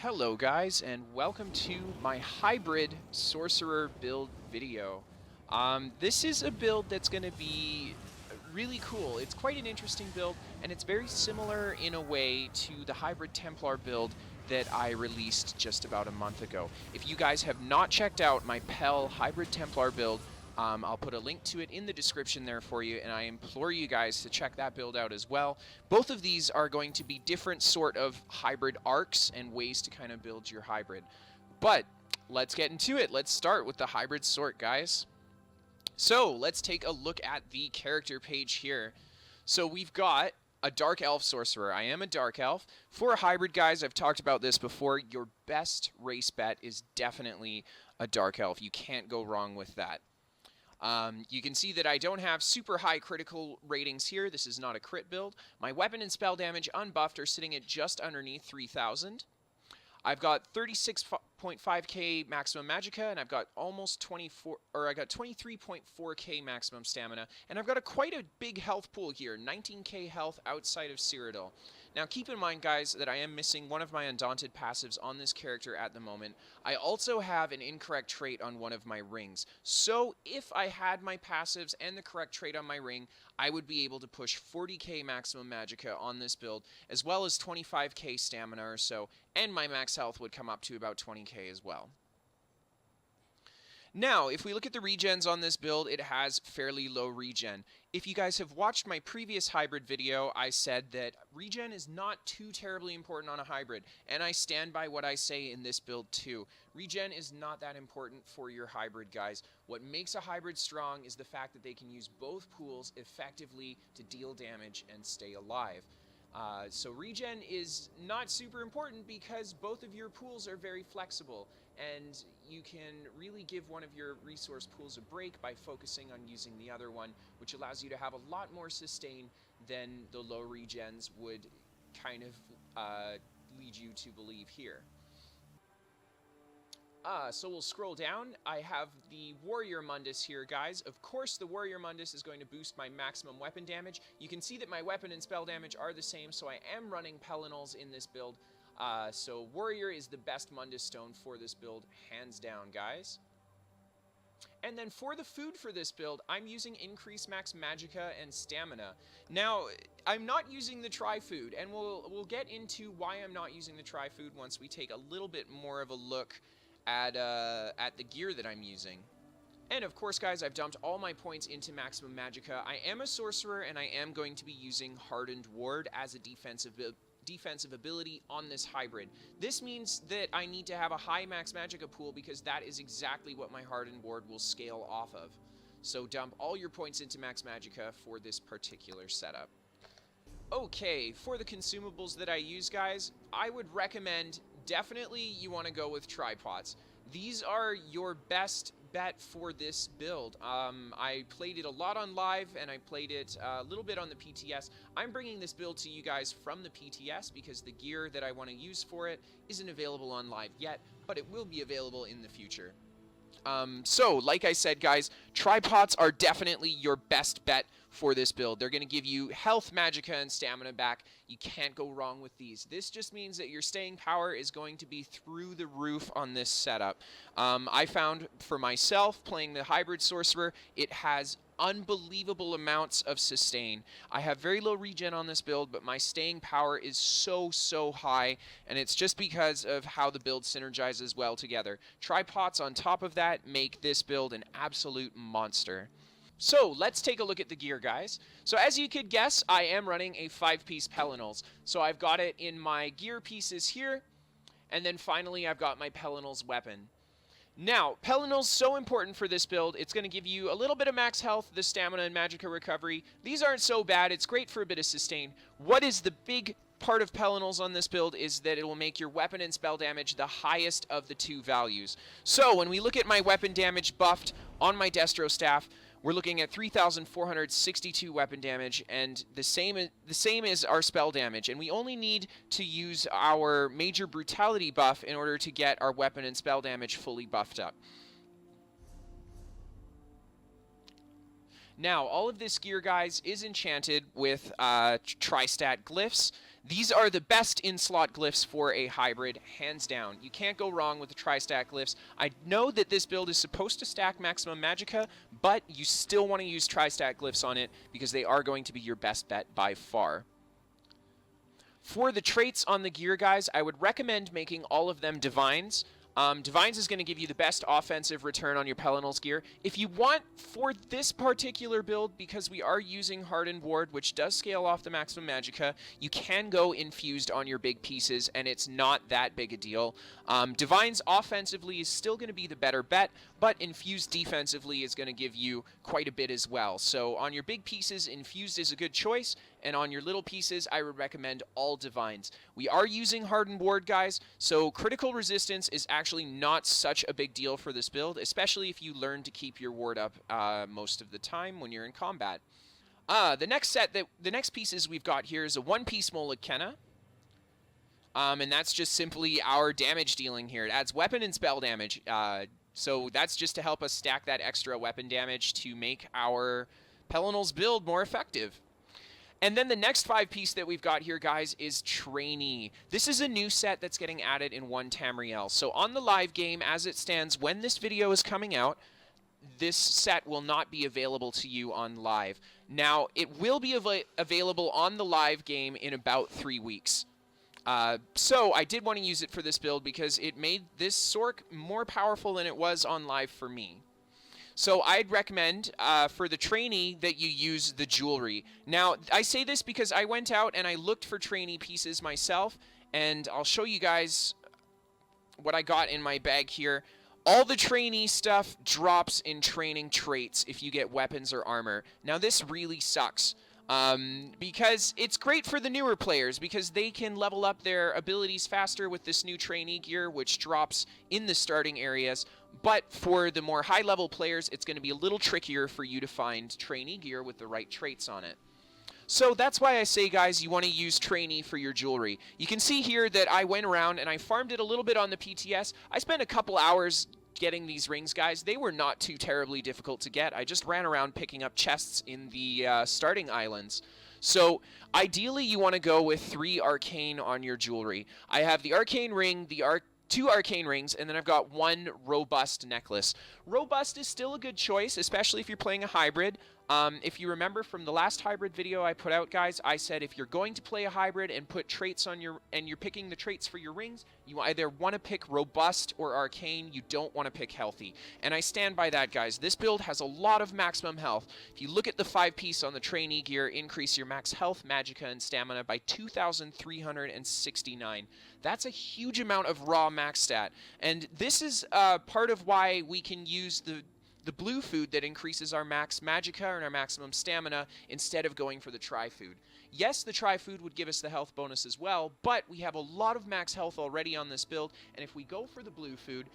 Hello guys, and welcome to my hybrid sorcerer build video. This is a build that's going to be really cool. It's quite an interesting build, and it's very similar in a way to the hybrid Templar build that I released just about a month ago. If you guys have not checked out my Pel hybrid Templar build, I'll put a link to it in the description there for you, and I implore you guys to check that build out as well. Both of these are going to be different sort of hybrid arcs and ways to kind of build your hybrid. But let's get into it. Let's start with the hybrid sort, guys. So let's take a look at the character page here. So we've got a Dark Elf Sorcerer. I am a Dark Elf. For hybrid guys, I've talked about this before, your best race bet is definitely a Dark Elf. You can't go wrong with that. You can see that I don't have super high critical ratings here. This is not a crit build. My weapon and spell damage unbuffed are sitting at just underneath 3,000. I've got 36.5k maximum Magicka, and I've got almost 23.4k maximum stamina, and I've got quite a big health pool here, 19k health outside of Cyrodiil. Now keep in mind, guys, that I am missing one of my Undaunted passives on this character at the moment. I also have an incorrect trait on one of my rings, so if I had my passives and the correct trait on my ring, I would be able to push 40k maximum Magicka on this build, as well as 25k stamina or so, and my max health would come up to about 20k as well. Now, if we look at the regens on this build, it has fairly low regen. If you guys have watched my previous hybrid video, I said that regen is not too terribly important on a hybrid, and I stand by what I say in this build too. Regen is not that important for your hybrid, guys. What makes a hybrid strong is the fact that they can use both pools effectively to deal damage and stay alive. So regen is not super important because both of your pools are very flexible, and you can really give one of your resource pools a break by focusing on using the other one, which allows you to have a lot more sustain than the low regens would kind of lead you to believe here. So we'll scroll down. I have the Warrior Mundus here, guys. Of course, the Warrior Mundus is going to boost my maximum weapon damage. You can see that my weapon and spell damage are the same, so I am running Pelinals in this build. So Warrior is the best Mundus stone for this build, hands down, guys. And then for the food for this build, I'm using increased max Magicka and stamina. Now, I'm not using the tri-food, and we'll get into why I'm not using the tri-food once we take a little bit more of a look at the gear that I'm using. And of course, guys, I've dumped all my points into maximum Magicka. I am a sorcerer, and I am going to be using Hardened Ward as a defensive ability on this hybrid. This means that I need to have a high max Magicka pool because that is exactly what my Hardened Ward will scale off of. So dump all your points into max Magicka for this particular setup. Okay, for the consumables that I use, guys, I would recommend definitely you want to go with tripods. These are your best bet for this build. I played it a lot on live, and I played it a little bit on the PTS. I'm bringing this build to you guys from the PTS because the gear that I want to use for it isn't available on live yet, but it will be available in the future. So, like I said, guys, tripods are definitely your best bet for this build. They're going to give you health, Magicka, and stamina back. You can't go wrong with these. This just means that your staying power is going to be through the roof on this setup. I found for myself, playing the hybrid sorcerer, it has unbelievable amounts of sustain. I have very low regen on this build, but my staying power is so high, and it's just because of how the build synergizes well together. Tripods on top of that make this build an absolute monster. So let's take a look at the gear, guys. So as you could guess, I am running a 5-piece Pelinals. So I've got it in my gear pieces here, and then finally I've got my Pelinals weapon. Now, Pelinal's so important for this build. It's going to give you a little bit of max health, the stamina, and Magicka recovery. These aren't so bad. It's great for a bit of sustain. What is the big part of Pelinals on this build is that it will make your weapon and spell damage the highest of the two values. So when we look at my weapon damage buffed on my Destro staff, we're looking at 3,462 weapon damage, and the same as our spell damage, and we only need to use our Major Brutality buff in order to get our weapon and spell damage fully buffed up. Now, all of this gear, guys, is enchanted with tri-stat glyphs. These are the best in-slot glyphs for a hybrid, hands down. You can't go wrong with the tri-stack glyphs. I know that this build is supposed to stack maximum Magicka, but you still want to use tri-stack glyphs on it because they are going to be your best bet by far. For the traits on the gear, guys, I would recommend making all of them Divines. Divines is going to give you the best offensive return on your Pelinals gear. If you want, for this particular build, because we are using Hardened Ward, which does scale off the maximum Magicka, you can go Infused on your big pieces, and it's not that big a deal. Divines offensively is still going to be the better bet, but Infused defensively is going to give you quite a bit as well. So on your big pieces, Infused is a good choice, and on your little pieces, I would recommend all Divines. We are using Hardened Ward, guys, so critical resistance is actually not such a big deal for this build, especially if you learn to keep your ward up most of the time when you're in combat. The next pieces we've got here is a one-piece Magicka. And that's just simply our damage dealing here. It adds weapon and spell damage. So that's just to help us stack that extra weapon damage to make our Pelinals build more effective. And then the next 5-piece that we've got here, guys, is Trainee. This is a new set that's getting added in 1 Tamriel. So on the live game, as it stands, when this video is coming out, this set will not be available to you on live. Now, it will be available on the live game in about 3 weeks. So I did want to use it for this build because it made this sorc more powerful than it was on live for me. So I'd recommend for the Trainee that you use the jewelry. Now, I say this because I went out and I looked for Trainee pieces myself, and I'll show you guys what I got in my bag here. All the Trainee stuff drops in training traits if you get weapons or armor. Now, this really sucks. Because it's great for the newer players because they can level up their abilities faster with this new Trainee gear, which drops in the starting areas. But for the more high-level players, it's going to be a little trickier for you to find Trainee gear with the right traits on it. So that's why I say, guys, you want to use Trainee for your jewelry. You can see here that I went around and I farmed it a little bit on the PTS. I spent a couple hours getting these rings, guys. They were not too terribly difficult to get. I just ran around picking up chests in the starting islands. So ideally you want to go with 3 arcane on your jewelry. I have the arcane ring, the 2 arcane rings, and then I've got 1 robust necklace. Robust is still a good choice, especially if you're playing a hybrid. If you remember from the last hybrid video I put out, guys, I said if you're going to play a hybrid and put traits on you're picking the traits for your rings, you either want to pick robust or arcane. You don't want to pick healthy. And I stand by that, guys. This build has a lot of maximum health. If you look at the 5-piece on the Trainee gear, increase your max health, Magicka, and stamina by 2,369. That's a huge amount of raw max stat. And this is part of why we can use the blue food that increases our max Magicka and our maximum stamina instead of going for the tri-food. Yes, the tri-food would give us the health bonus as well, but we have a lot of max health already on this build, and if we go for the blue food,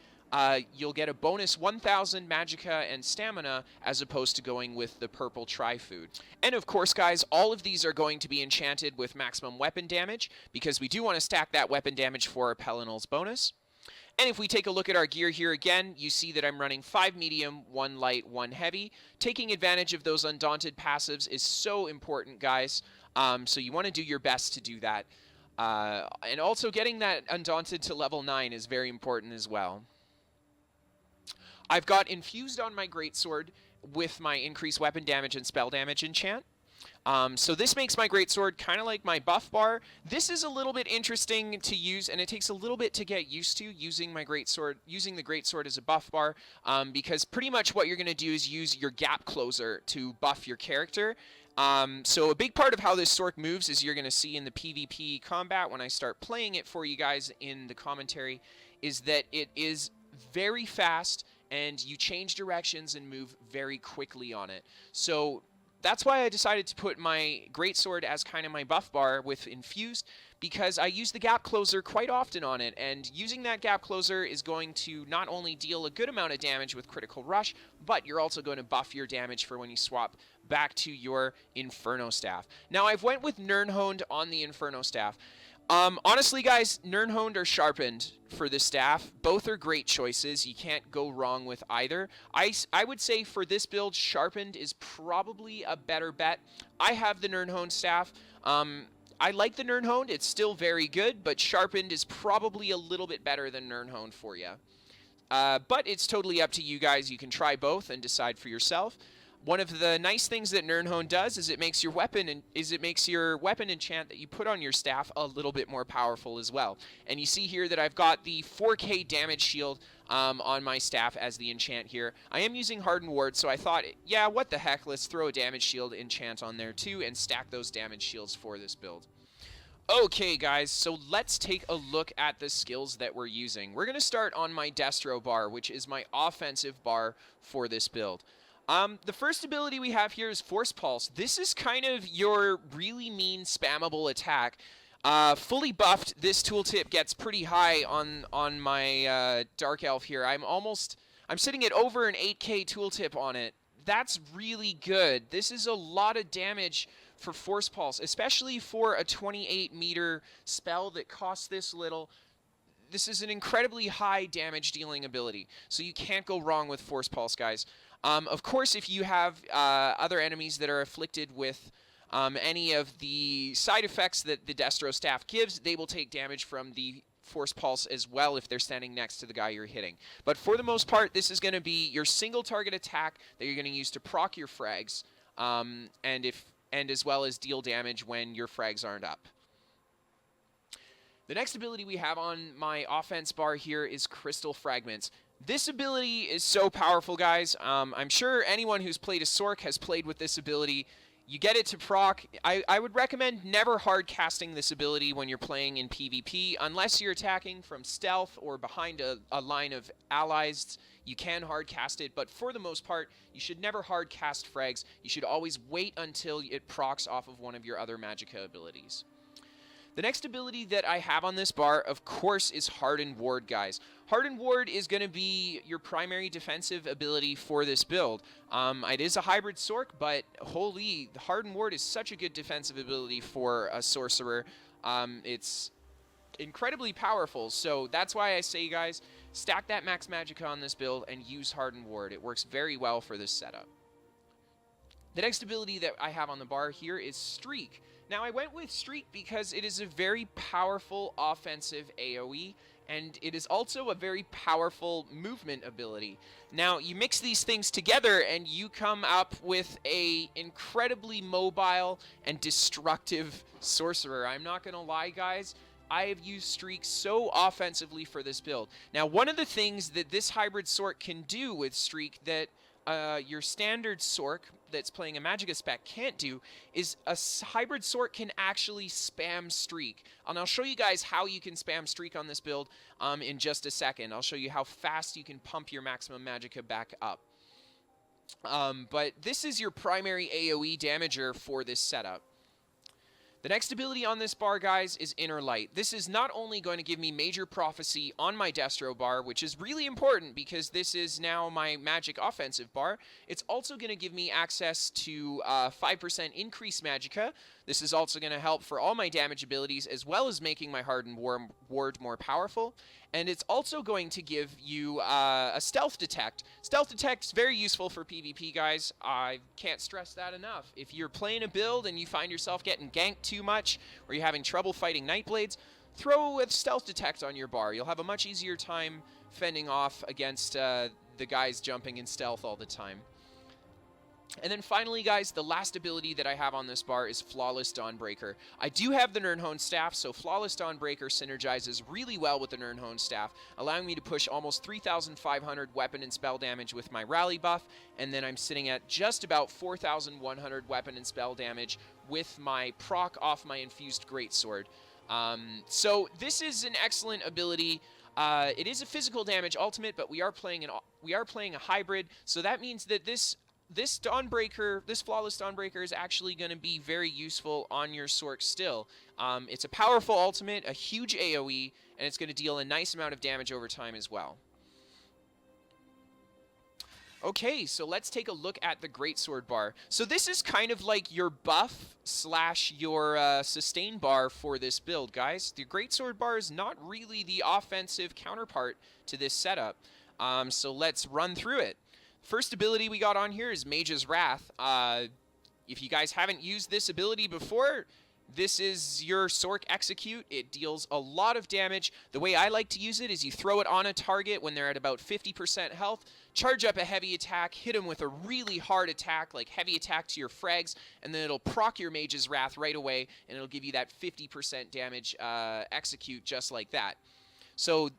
you'll get a bonus 1,000 Magicka and stamina as opposed to going with the purple tri-food. And of course, guys, all of these are going to be enchanted with maximum weapon damage because we do want to stack that weapon damage for our Pelinal's bonus. And if we take a look at our gear here again, you see that I'm running 5 medium, 1 light, 1 heavy. Taking advantage of those undaunted passives is so important, guys. So you want to do your best to do that. And also getting that undaunted to level 9 is very important as well. I've got Infused on my greatsword with my increased weapon damage and spell damage enchant. So this makes my greatsword kind of like my buff bar. This is a little bit interesting to use, and it takes a little bit to get used to using my greatsword, using the greatsword as a buff bar, because pretty much what you're going to do is use your gap closer to buff your character. So a big part of how this sorc moves, is you're going to see in the PvP combat when I start playing it for you guys in the commentary, is that it is very fast and you change directions and move very quickly on it. So that's why I decided to put my greatsword as kind of my buff bar with Infused, because I use the gap closer quite often on it, and using that gap closer is going to not only deal a good amount of damage with critical rush, but you're also going to buff your damage for when you swap back to your Inferno Staff. Now, I've went with Nirnhoned on the Inferno Staff. Honestly, guys, Nirnhoned or Sharpened for the staff, both are great choices. You can't go wrong with either. I would say for this build, Sharpened is probably a better bet. I have the Nirnhoned staff. I like the Nirnhoned. It's still very good, but Sharpened is probably a little bit better than Nirnhoned for you. But it's totally up to you guys. You can try both and decide for yourself. One of the nice things that Nirnhoned does is it makes your weapon enchant that you put on your staff a little bit more powerful as well. And you see here that I've got the 4k damage shield on my staff as the enchant here. I am using Hardened Ward, so I thought, yeah, what the heck, let's throw a damage shield enchant on there too and stack those damage shields for this build. Okay, guys, so let's take a look at the skills that we're using. We're going to start on my Destro bar, which is my offensive bar for this build. The first ability we have here is Force Pulse. This is kind of your really mean spammable attack. Fully buffed, this tooltip gets pretty high on my Dark Elf here. I'm sitting at over an 8k tooltip on it. That's really good. This is a lot of damage for Force Pulse, especially for a 28 meter spell that costs this little. This is an incredibly high damage dealing ability, so you can't go wrong with Force Pulse, guys. Of course, if you have other enemies that are afflicted with any of the side effects that the Destro staff gives, they will take damage from the Force Pulse as well if they're standing next to the guy you're hitting. But for the most part, this is going to be your single target attack that you're going to use to proc your frags, and as well as deal damage when your frags aren't up. The next ability we have on my offense bar here is Crystal Fragments. This ability is so powerful, guys. I'm sure anyone who's played a sorc has played with this ability. You get it to proc. I would recommend never hard casting this ability when you're playing in PvP, unless you're attacking from stealth or behind a line of allies. You can hard cast it, but for the most part, you should never hard cast frags. You should always wait until it procs off of one of your other Magicka abilities. The next ability that I have on this bar, of course, is Hardened Ward, guys. Hardened Ward is going to be your primary defensive ability for this build. It is a hybrid sorc, but holy, Hardened Ward is such a good defensive ability for a sorcerer. It's incredibly powerful, so that's why I say, guys, stack that max Magicka on this build and use Hardened Ward. It works very well for this setup. The next ability that I have on the bar here is Streak. Now, I went with Streak because it is a very powerful offensive AoE, and it is also a very powerful movement ability. Now, you mix these things together, and you come up with a incredibly mobile and destructive sorcerer. I'm not going to lie, guys. I have used Streak so offensively for this build. Now, one of the things that this hybrid sorc can do with Streak that your standard sorc that's playing a Magicka spec can't do is a hybrid sorc can actually spam Streak. And I'll show you guys how you can spam Streak on this build in just a second. I'll show you how fast you can pump your maximum Magicka back up. But this is your primary AoE damager for this setup. The next ability on this bar, guys, is Inner Light. This is not only going to give me major prophecy on my Destro bar, which is really important because this is now my magic offensive bar. It's also going to give me access to 5% increased Magicka. This is also going to help for all my damage abilities, as well as making my Hardened Ward more powerful. And it's also going to give you a Stealth Detect. Stealth Detect is very useful for PvP, guys. I can't stress that enough. If you're playing a build and you find yourself getting ganked too much, or you're having trouble fighting Nightblades, throw a Stealth Detect on your bar. You'll have a much easier time fending off against the guys jumping in stealth all the time. And then finally, guys, the last ability that I have on this bar is Flawless Dawnbreaker. I do have the Nirnhoned staff, so Flawless Dawnbreaker synergizes really well with the Nirnhoned staff, allowing me to push almost 3,500 weapon and spell damage with my rally buff, and then I'm sitting at just about 4,100 weapon and spell damage with my proc off my Infused Greatsword. So this is an excellent ability. It is a physical damage ultimate, but we are playing a hybrid, so that means that this Flawless Dawnbreaker is actually going to be very useful on your sorc still. It's a powerful ultimate, a huge AoE, and it's going to deal a nice amount of damage over time as well. Okay, so let's take a look at the Greatsword bar. So this is kind of like your buff slash your sustain bar for this build, guys. The Greatsword bar is not really the offensive counterpart to this setup. So let's run through it. First ability we got on here is Mage's Wrath. If you guys haven't used this ability before, This is your Sorc Execute. It deals a lot of damage. The way I like to use it is you throw it on a target when they're at about 50% health, charge up a heavy attack, hit them with a really hard attack, like heavy attack to your frags, and then it'll proc your Mage's Wrath right away, and it'll give you that 50% damage execute just like that. So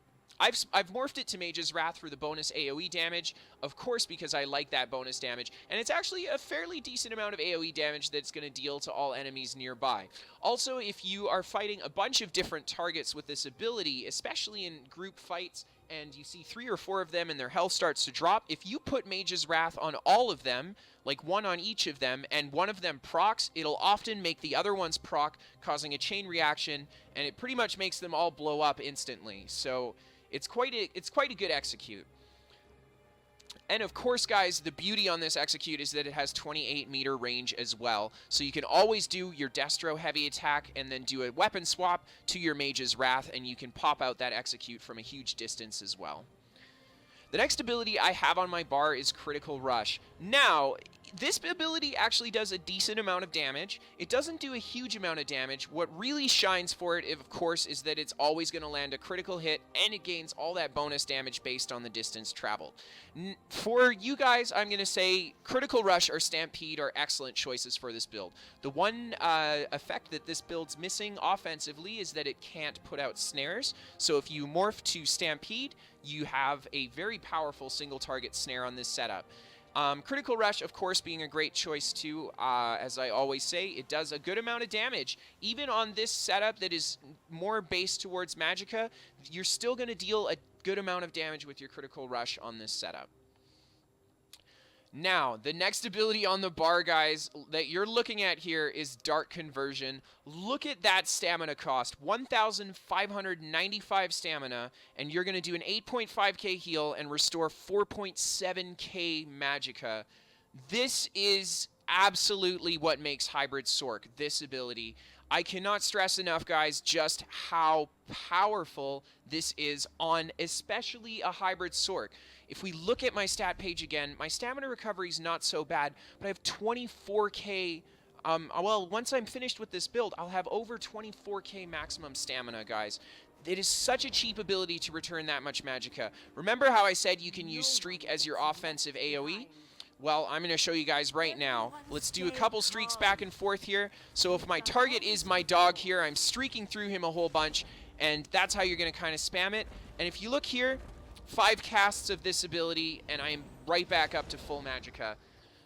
I've morphed it to Mage's Wrath for the bonus AoE damage, of course, because I like that bonus damage, and it's actually a fairly decent amount of AoE damage that's going to deal to all enemies nearby. Also, if you are fighting a bunch of different targets with this ability, especially in group fights, and you see 3 or 4 of them and their health starts to drop, if you put Mage's Wrath on all of them, like one on each of them, and one of them procs, it'll often make the other ones proc, causing a chain reaction, and it pretty much makes them all blow up instantly. So it's quite a good execute. And of course, guys, the beauty on this execute is that it has 28-meter range as well. So you can always do your Destro heavy attack and then do a weapon swap to your Mage's Wrath, and you can pop out that execute from a huge distance as well. The next ability I have on my bar is Critical Rush. Now, this ability actually does a decent amount of damage. It doesn't do a huge amount of damage. What really shines for it, of course, is that it's always going to land a critical hit, and it gains all that bonus damage based on the distance traveled. For you guys, I'm going to say Critical Rush or Stampede are excellent choices for this build. The one effect that this build's missing offensively is that it can't put out snares. So if you morph to Stampede, you have a very powerful single target snare on this setup. Critical Rush, of course, being a great choice too. As I always say, it does a good amount of damage. Even on this setup that is more based towards Magicka, you're still going to deal a good amount of damage with your Critical Rush on this setup. Now, the next ability on the bar, guys, that you're looking at here is Dark Conversion. Look at that stamina cost, 1,595 stamina, and you're going to do an 8.5k heal and restore 4.7k Magicka. This is absolutely what makes Hybrid Sorc, this ability. I cannot stress enough, guys, just how powerful this is on especially a Hybrid Sorc. If we look at my stat page again, my stamina recovery is not so bad, but I have 24k. Well, once I'm finished with this build, I'll have over 24k maximum stamina, guys. It is such a cheap ability to return that much Magicka. Remember how I said you can use Streak as your offensive AoE? Well, I'm going to show you guys right now. Let's do a couple streaks back and forth here. So if my target is my dog here, I'm streaking through him a whole bunch, and that's how you're going to kind of spam it. And if you look here, 5 casts of this ability, and I am right back up to full Magicka.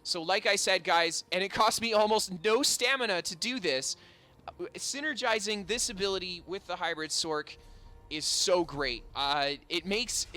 So like I said, guys, and it cost me almost no stamina to do this, synergizing this ability with the Hybrid Sorc is so great. It makes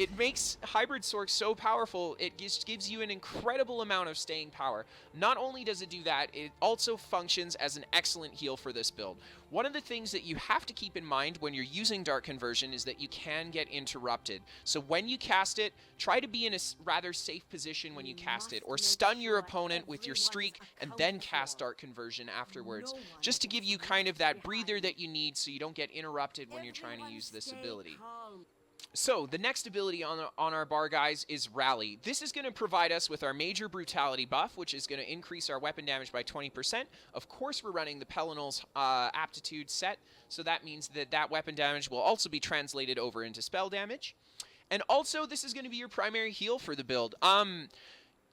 Hybrid Sorc so powerful, it just gives you an incredible amount of staying power. Not only does it do that, it also functions as an excellent heal for this build. One of the things that you have to keep in mind when you're using Dark Conversion is that you can get interrupted. So when you cast it, try to be in a rather safe position when you cast it, or stun your opponent with your streak and then cast Dark Conversion afterwards, just to give you kind of that breather that you need so you don't get interrupted when you're trying to use this ability. So, the next ability on our bar, guys, is Rally. This is going to provide us with our Major Brutality buff, which is going to increase our weapon damage by 20%. Of course, we're running the Pelinals Aptitude set, so that means that that weapon damage will also be translated over into spell damage. And also, this is going to be your primary heal for the build.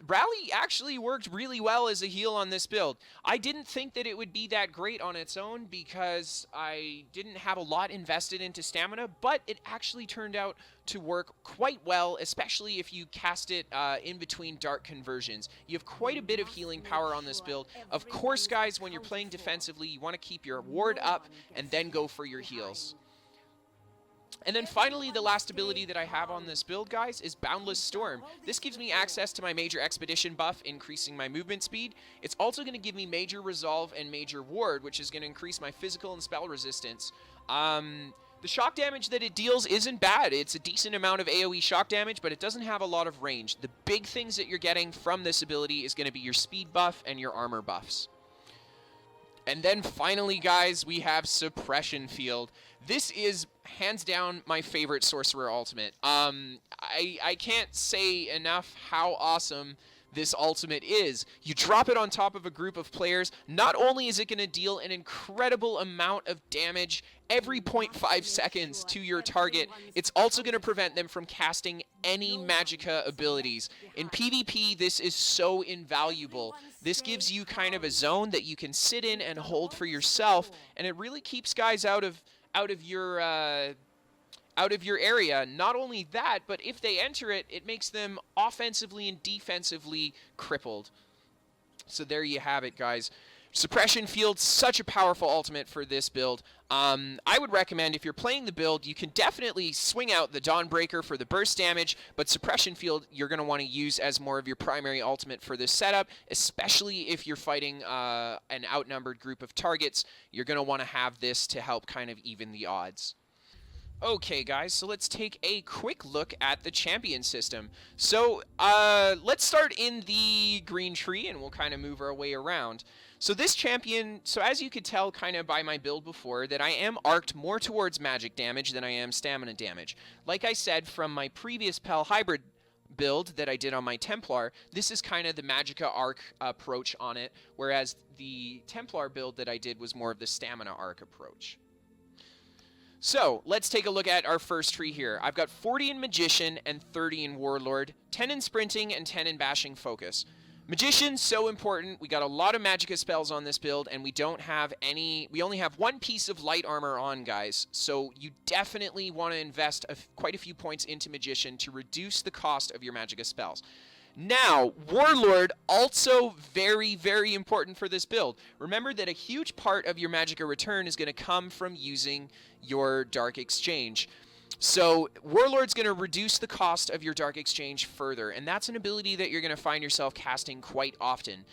Rally actually worked really well as a heal on this build. I didn't think that it would be that great on its own because I didn't have a lot invested into stamina, but it actually turned out to work quite well, especially if you cast it in between Dark Conversions. You have quite a bit of healing power on this build. Of course, guys, when you're playing defensively, you want to keep your ward up and then go for your heals. And then finally, the last ability that I have on this build, guys, is Boundless Storm. This gives me access to my Major Expedition buff, increasing my movement speed. It's also going to give me Major Resolve and Major Ward, which is going to increase my physical and spell resistance. The shock damage that it deals isn't bad. It's a decent amount of AoE shock damage, but it doesn't have a lot of range. The big things that you're getting from this ability is going to be your speed buff and your armor buffs. And then finally, guys, we have Suppression Field. This is hands down my favorite Sorcerer ultimate. I can't say enough how awesome this ultimate is. You drop it on top of a group of players. Not only is it going to deal an incredible amount of damage every 0.5 seconds to your target, it's also going to prevent them from casting any Magicka abilities. In PvP, this is so invaluable. This gives you kind of a zone that you can sit in and hold for yourself, and it really keeps guys out of your area. Not only that, but if they enter it, it makes them offensively and defensively crippled. So there you have it, guys. Suppression Field, such a powerful ultimate for this build. I would recommend, if you're playing the build, you can definitely swing out the Dawnbreaker for the burst damage, but Suppression Field you're going to want to use as more of your primary ultimate for this setup, especially if you're fighting an outnumbered group of targets. You're going to want to have this to help kind of even the odds. Okay, guys, so let's take a quick look at the champion system. So let's start in the green tree, and we'll kind of move our way around. So this champion, so as you could tell kind of by my build before, that I am arced more towards magic damage than I am stamina damage. Like I said from my previous Pel hybrid build that I did on my Templar, this is kind of the Magicka arc approach on it, whereas the Templar build that I did was more of the stamina arc approach. So, let's take a look at our first tree here. I've got 40 in Magician and 30 in Warlord, 10 in Sprinting and 10 in Bashing Focus. Magician, so important. We got a lot of Magicka spells on this build, and we don't have any... We only have one piece of light armor on, guys. So you definitely want to invest quite a few points into Magician to reduce the cost of your Magicka spells. Now, Warlord, also very, very important for this build. Remember that a huge part of your Magicka return is going to come from using your Dark Exchange. So Warlord's going to reduce the cost of your Dark Exchange further, and that's an ability that you're going to find yourself casting quite often.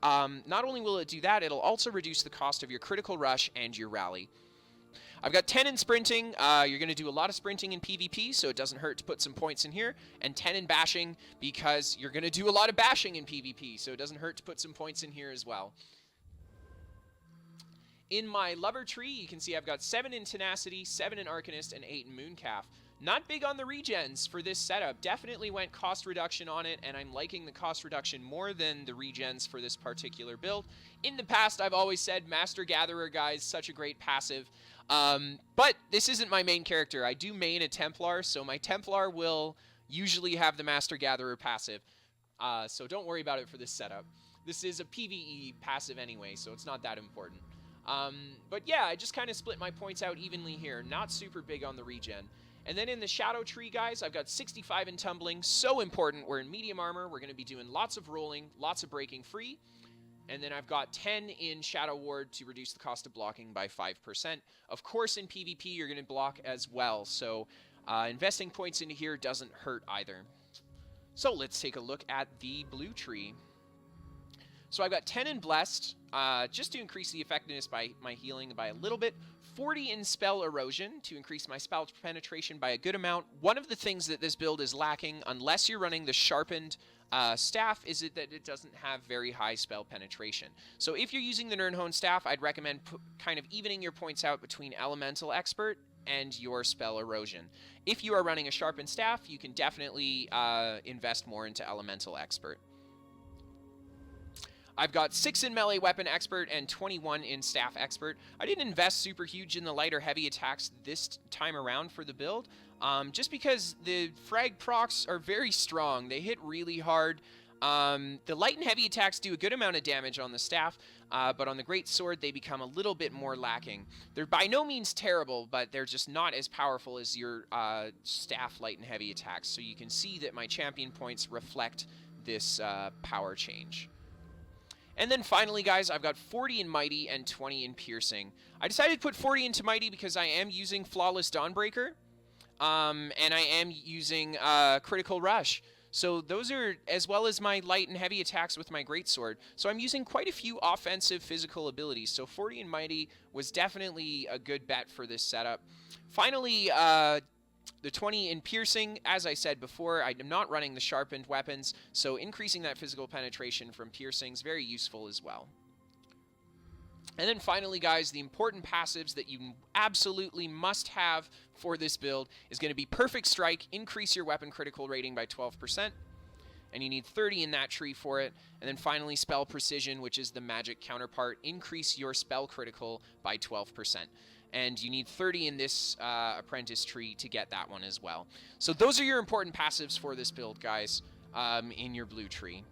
Not only will it do that, it'll also reduce the cost of your Critical Rush and your Rally. I've got 10 in Sprinting. You're going to do a lot of sprinting in PvP, so it doesn't hurt to put some points in here. And 10 in Bashing, because you're going to do a lot of bashing in PvP, so it doesn't hurt to put some points in here as well. In my Lover tree, you can see I've got 7 in Tenacity, 7 in Arcanist, and 8 in Mooncalf. Not big on the regens for this setup. Definitely went cost reduction on it, and I'm liking the cost reduction more than the regens for this particular build. In the past, I've always said Master Gatherer, guys, such a great passive. But this isn't my main character. I do main a Templar, so my Templar will usually have the Master Gatherer passive. So don't worry about it for this setup. This is a PvE passive anyway, so it's not that important. But yeah, I just kind of split my points out evenly here. Not super big on the regen. And then in the Shadow tree, guys, I've got 65 in Tumbling. So important. We're in medium armor. We're going to be doing lots of rolling, lots of breaking free. And then I've got 10 in Shadow Ward to reduce the cost of blocking by 5%. Of course, in PvP, you're going to block as well. So investing points into here doesn't hurt either. So let's take a look at the blue tree. So I've got 10 in Blessed, just to increase the effectiveness by my healing by a little bit. 40 in Spell Erosion to increase my spell penetration by a good amount. One of the things that this build is lacking, unless you're running the Sharpened staff, is that it doesn't have very high spell penetration. So if you're using the Nirnhoned staff, I'd recommend kind of evening your points out between Elemental Expert and your Spell Erosion. If you are running a Sharpened staff, you can definitely invest more into Elemental Expert. I've got 6 in Melee Weapon Expert and 21 in Staff Expert. I didn't invest super huge in the light or heavy attacks this time around for the build, just because the frag procs are very strong. They hit really hard. The light and heavy attacks do a good amount of damage on the staff, but on the Great Sword they become a little bit more lacking. They're by no means terrible, but they're just not as powerful as your staff light and heavy attacks. So you can see that my champion points reflect this power change. And then finally, guys, I've got 40 in Mighty and 20 in Piercing. I decided to put 40 into Mighty because I am using Flawless Dawnbreaker, and I am using Critical Rush. So those are, as well as my light and heavy attacks with my Greatsword. So I'm using quite a few offensive physical abilities. So 40 in Mighty was definitely a good bet for this setup. Finally, the 20 in Piercing, as I said before, I'm not running the Sharpened weapons, so increasing that physical penetration from Piercing is very useful as well. And then finally, guys, the important passives that you absolutely must have for this build is going to be Perfect Strike, increase your weapon critical rating by 12%, and you need 30 in that tree for it. And then finally, Spell Precision, which is the magic counterpart, increase your spell critical by 12%. And you need 30 in this apprentice tree to get that one as well. So those are your important passives for this build, guys, in your blue tree.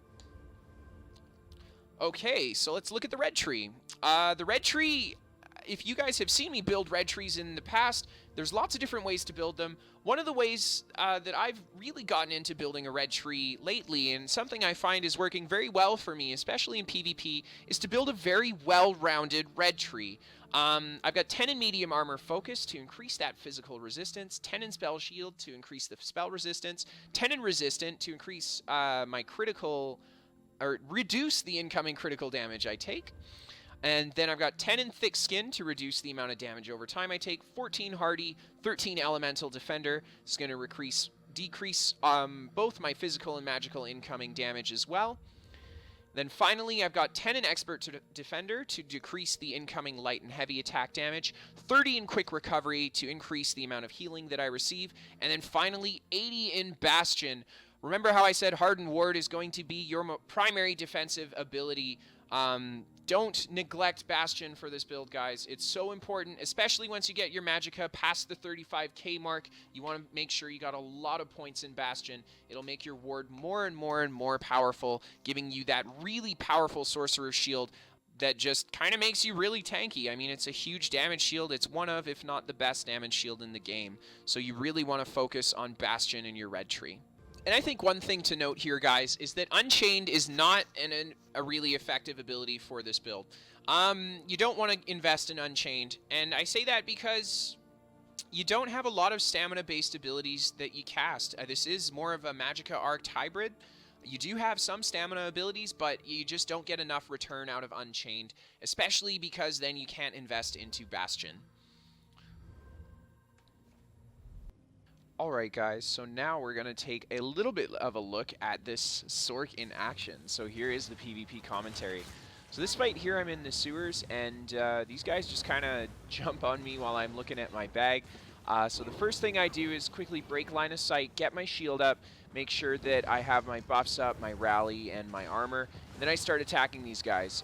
Okay, so let's look at the red tree. The red tree, if you guys have seen me build red trees in the past, there's lots of different ways to build them. One of the ways that I've really gotten into building a red tree lately, and something I find is working very well for me, especially in PvP, is to build a very well-rounded red tree. I've got 10 in medium armor focus to increase that physical resistance, 10 in spell shield to increase the spell resistance, 10 in resistant to increase my critical, or reduce the incoming critical damage I take. And then I've got 10 in thick skin to reduce the amount of damage over time I take, 14 hardy, 13 elemental defender. It's going to decrease both my physical and magical incoming damage as well. Then finally, I've got 10 in expert defender to decrease the incoming light and heavy attack damage, 30 in quick recovery to increase the amount of healing that I receive, and then finally 80 in bastion. Remember how I said Hardened Ward is going to be your primary defensive ability. Don't neglect Bastion for this build, guys. It's so important, especially once you get your Magicka past the 35k mark. You want to make sure you got a lot of points in Bastion. It'll make your ward more and more and more powerful, giving you that really powerful Sorcerer shield that just kind of makes you really tanky. I mean, it's a huge damage shield. It's one of, if not the best damage shield in the game. So you really want to focus on Bastion in your red tree. And I think one thing to note here, guys, is that Unchained is not a really effective ability for this build. You don't want to invest in Unchained, and I say that because you don't have a lot of stamina-based abilities that you cast. This is more of a Magicka Arced hybrid. You do have some stamina abilities, but you just don't get enough return out of Unchained, especially because then you can't invest into Bastion. Alright guys, so now we're going to take a little bit of a look at this sorc in action. So here is the PvP commentary. So this fight here, I'm in the sewers, and these guys just kind of jump on me while I'm looking at my bag. So the first thing I do is quickly break line of sight, get my shield up, make sure that I have my buffs up, my rally, and my armor. And then I start attacking these guys.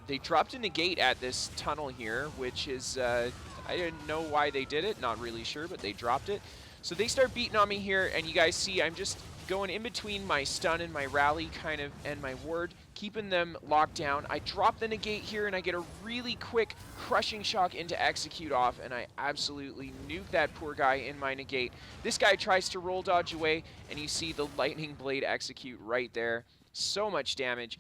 They dropped a negate at this tunnel here, which is, I didn't know why they did it, not really sure, but they dropped it. So they start beating on me here, and you guys see I'm just going in between my stun and my rally kind of, and my ward, keeping them locked down. I drop the negate here, and I get a really quick crushing shock into execute off, and I absolutely nuke that poor guy in my negate. This guy tries to roll dodge away, and you see the lightning blade execute right there. So much damage.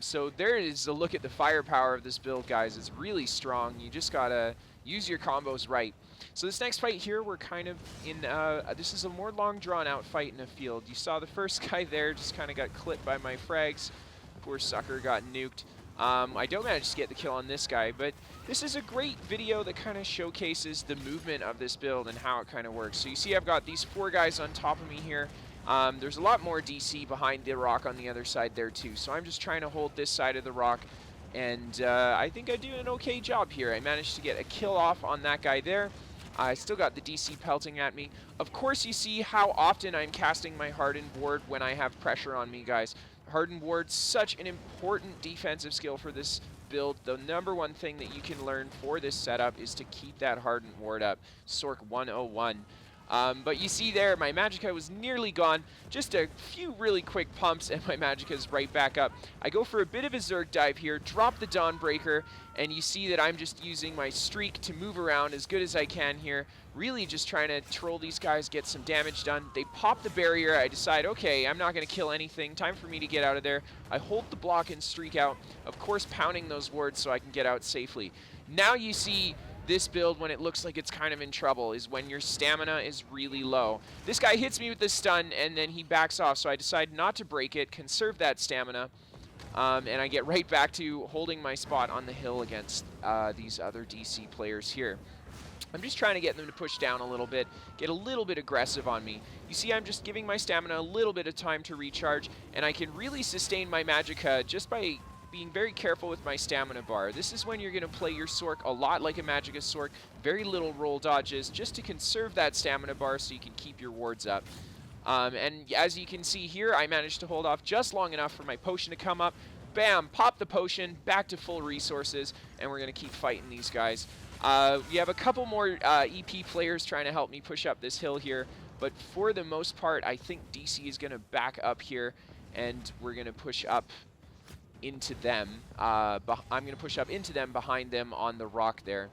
So there is a look at the firepower of this build, guys. It's really strong. You just gotta use your combos right. So this next fight here, we're kind of in, this is a more long drawn out fight in a field. You saw the first guy there just kind of got clipped by my frags. Poor sucker got nuked. I don't manage to get the kill on this guy, but this is a great video that kind of showcases the movement of this build and how it kind of works. So you see I've got these 4 guys on top of me here. There's a lot more DC behind the rock on the other side there too. So I'm just trying to hold this side of the rock, and I think I do an okay job here. I managed to get a kill off on that guy there. I still got the DC pelting at me. Of course, you see how often I'm casting my Hardened Ward when I have pressure on me, guys. Hardened Ward's such an important defensive skill for this build. The #1 thing that you can learn for this setup is to keep that Hardened Ward up. Sorc 101. But you see there, my Magicka was nearly gone. Just a few really quick pumps, and my Magicka's right back up. I go for a bit of a Zerg dive here, drop the Dawnbreaker, and you see that I'm just using my streak to move around as good as I can here. Really just trying to troll these guys, get some damage done. They pop the barrier. I decide, okay, I'm not going to kill anything. Time for me to get out of there. I hold the block and streak out, of course pounding those wards so I can get out safely. Now you see this build, when it looks like it's kind of in trouble, is when your stamina is really low. This guy hits me with the stun, and then he backs off, so I decide not to break it, conserve that stamina, and I get right back to holding my spot on the hill against these other DC players here. I'm just trying to get them to push down a little bit, get a little bit aggressive on me. You see, I'm just giving my stamina a little bit of time to recharge, and I can really sustain my Magicka just by being very careful with my stamina bar. This is when you're going to play your sorc a lot like a Magicka sorc, very little roll dodges, just to conserve that stamina bar so you can keep your wards up. And as you can see here, I managed to hold off just long enough for my potion to come up. Bam, pop the potion, back to full resources, and we're going to keep fighting these guys. We have a couple more EP players trying to help me push up this hill here, but for the most part, I think DC is going to back up here, and we're going to push up into them. I'm going to push up into them behind them on the rock there.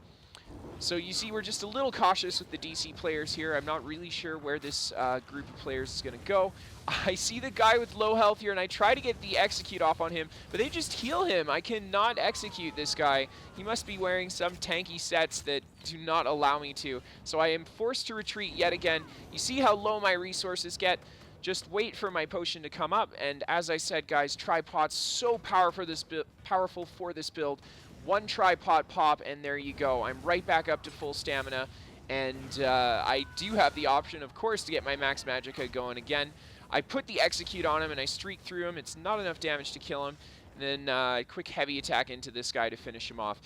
So you see, we're just a little cautious with the DC players here. I'm not really sure where this group of players is going to go. I see the guy with low health here, and I try to get the execute off on him, but they just heal him. I cannot execute this guy. He must be wearing some tanky sets that do not allow me to. So I am forced to retreat yet again. You see how low my resources get? Just wait for my potion to come up, and as I said, guys, tripods so powerful for this build. One tripod pop, and there you go. I'm right back up to full stamina, and I do have the option, of course, to get my max Magicka going again. I put the execute on him, and I streak through him. It's not enough damage to kill him. And then quick heavy attack into this guy to finish him off.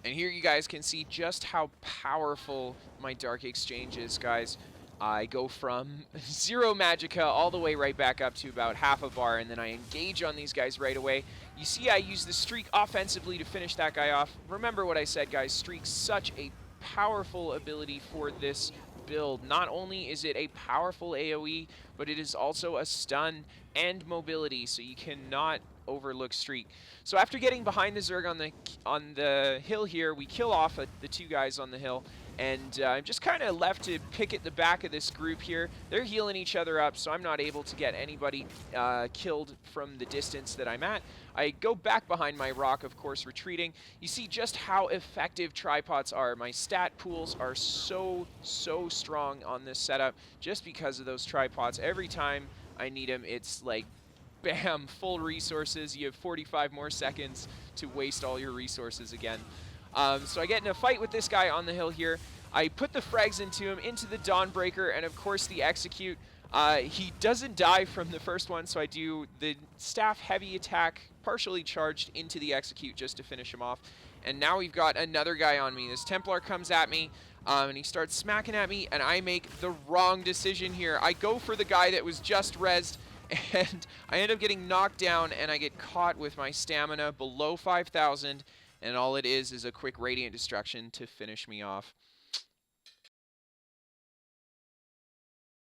And here you guys can see just how powerful my Dark Exchange is, guys. I go from 0 Magicka all the way right back up to about half a bar, and then I engage on these guys right away. You see I use the streak offensively to finish that guy off. Remember what I said, guys, streak's such a powerful ability for this build. Not only is it a powerful AoE, but it is also a stun and mobility, so you cannot overlook streak. So after getting behind the Zerg on the hill here, we kill off the 2 guys on the hill. And I'm just kind of left to pick at the back of this group here. They're healing each other up, so I'm not able to get anybody killed from the distance that I'm at. I go back behind my rock, of course, retreating. You see just how effective tripods are. My stat pools are so strong on this setup just because of those tripods. Every time I need them, it's like, bam, full resources. You have 45 more seconds to waste all your resources again. So I get in a fight with this guy on the hill here. I put the frags into him, into the Dawnbreaker, and of course the execute. He doesn't die from the first one, so I do the staff heavy attack, partially charged into the execute just to finish him off. And now we've got another guy on me. This Templar comes at me, and he starts smacking at me, and I make the wrong decision here. I go for the guy that was just rezzed, and I end up getting knocked down, and I get caught with my stamina below 5,000. And all it is a quick Radiant Destruction to finish me off.